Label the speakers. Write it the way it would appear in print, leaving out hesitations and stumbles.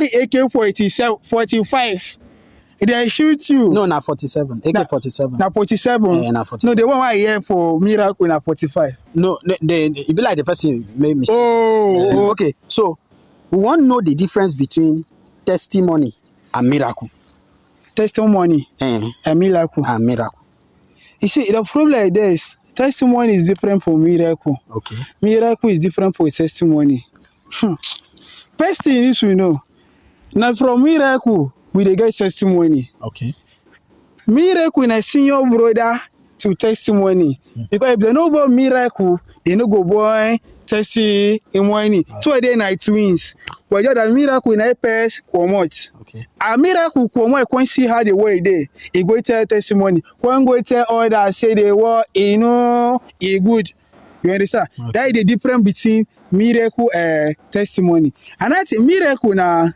Speaker 1: AK-47, 45. They shoot you.
Speaker 2: No, na 47. AK-47.
Speaker 1: Na 47.
Speaker 2: Na 47.
Speaker 1: No, the one I hear for Miracle na 45.
Speaker 2: No, it be like the person made mistake.
Speaker 1: Oh.
Speaker 2: Okay. So, we want to know the difference between testimony and miracle.
Speaker 1: Testimony and miracle.
Speaker 2: And miracle.
Speaker 1: You see, the problem is this. Testimony is different from miracle.
Speaker 2: Okay.
Speaker 1: Miracle is different from testimony. First thing you need to know. Now from miracle, we dey get testimony.
Speaker 2: Okay.
Speaker 1: Miracle na senior brother to testimony. Because if they know about miracle, they no go born testimony. Two of them are twins. But just that miracle na first comot.
Speaker 2: Okay.
Speaker 1: A miracle comot, you can see how the way dey. E go tell testimony. When go tell others say the word, e no, e good. You understand? Okay. That is the difference between miracle and testimony. And that miracle na